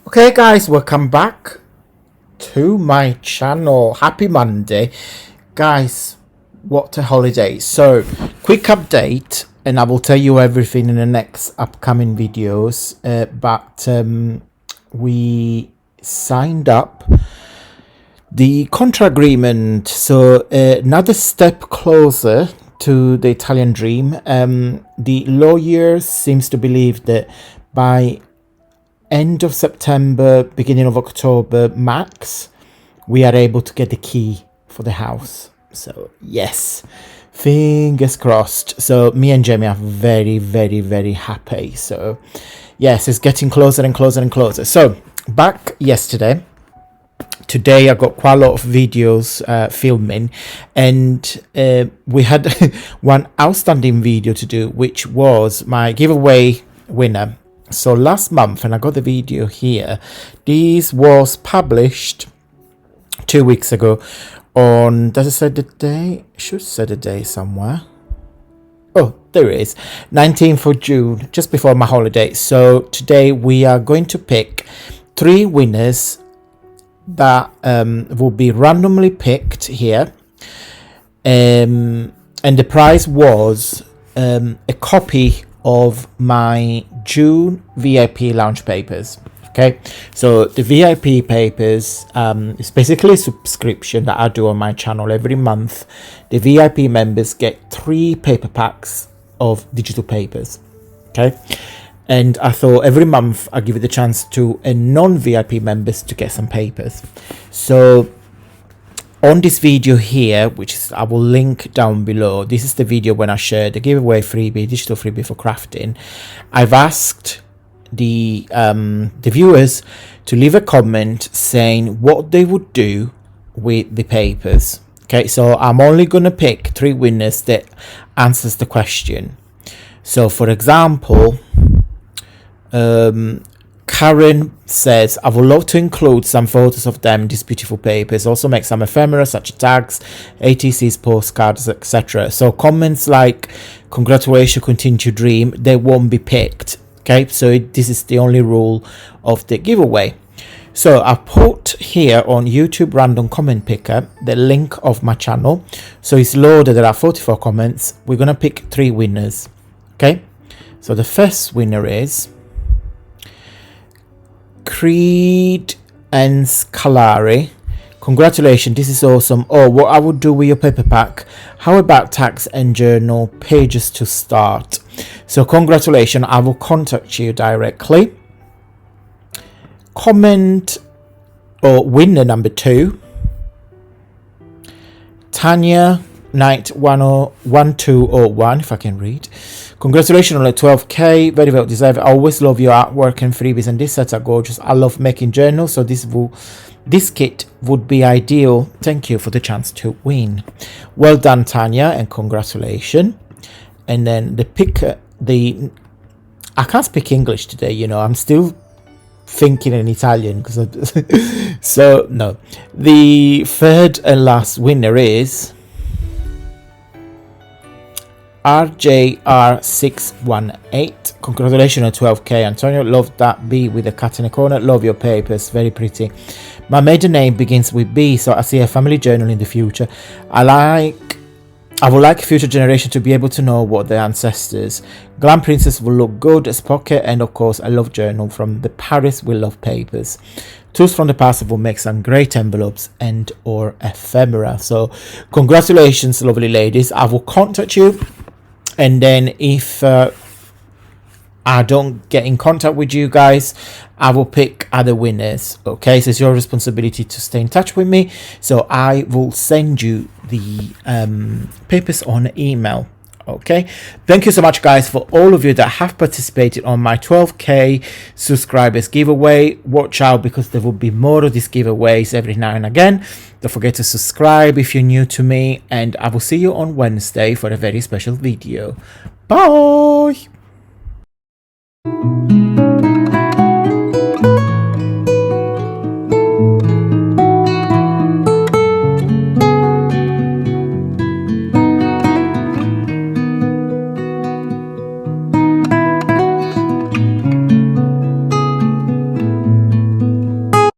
Okay guys, welcome back to my channel. Happy Monday. Guys, what a holiday. So, quick update and I will tell you everything in the next upcoming videos. But we signed up the contract agreement. So, another step closer to the Italian dream. The lawyer seems to believe that by end of September, beginning of October max, we are able to get the key for the house. So yes, fingers crossed. So me and Jamie are very, very, very happy. So yes, it's getting closer and closer and closer. So back yesterday. Today I got quite a lot of videos filming, and we had one outstanding video to do, which was my giveaway winner. So last month, and I got the video here, this was published 2 weeks ago on, does it say the day? It should say the day somewhere. Oh, there it is, 19th of June, just before my holiday. So today we are going to pick 3 winners that will be randomly picked here. And the prize was a copy of my June VIP lounge papers. Okay, so the VIP papers is basically a subscription that I do on my channel every month. The VIP members get 3 paper packs of digital papers. Okay, and I thought every month I give it the chance to a non-VIP members to get some papers. So on this video here, which is, I will link down below, this is the video when I shared the giveaway freebie, digital freebie for crafting. I've asked the viewers to leave a comment saying what they would do with the papers. Okay, so I'm only going to pick 3 winners that answers the question. So for example, Karen says, I would love to include some photos of them in these beautiful papers. Also make some ephemera such as tags, ATCs, postcards, etc. So comments like congratulations, continue to dream, they won't be picked. Okay, so this is the only rule of the giveaway. So I put here on YouTube random comment picker the link of my channel. So it's loaded. There are 44 comments. We're gonna pick 3 winners. Okay, so the first winner is Creed and Scalari. Congratulations, this is awesome. Oh, what I would do with your paper pack, how about tags and journal pages to start? So congratulations, I will contact you directly. Comment or winner number 2, Tanya Knight 1201, if I can read. Congratulations on the 12k, very well deserved. I always love your artwork and freebies, and this sets are gorgeous. I love making journals, so this kit would be ideal. Thank you for the chance to win. Well done, Tanya, and congratulations. And then I can't speak English today, you know, I'm still thinking in Italian because so no. The third and last winner is RJR618. Congratulations on 12k, Antonio. Love that B with a cat in the corner. Love your papers, very pretty. My maiden name begins with B, so I see a family journal in the future. I would like future generation to be able to know what their ancestors. Glam Princess will look good as pocket, and of course I love journal from the Paris We Love papers. Tools from the past will make some great envelopes and or ephemera. So congratulations, lovely ladies. I will contact you, and then if I don't get in contact with you guys, I will pick other winners. Okay, so it's your responsibility to stay in touch with me. So I will send you the papers on email. Okay, thank you so much, guys, for all of you that have participated on my 12k subscribers giveaway. Watch out, because there will be more of these giveaways every now and again. Don't forget to subscribe if you're new to me, and I will see you on Wednesday for a very special video. Bye.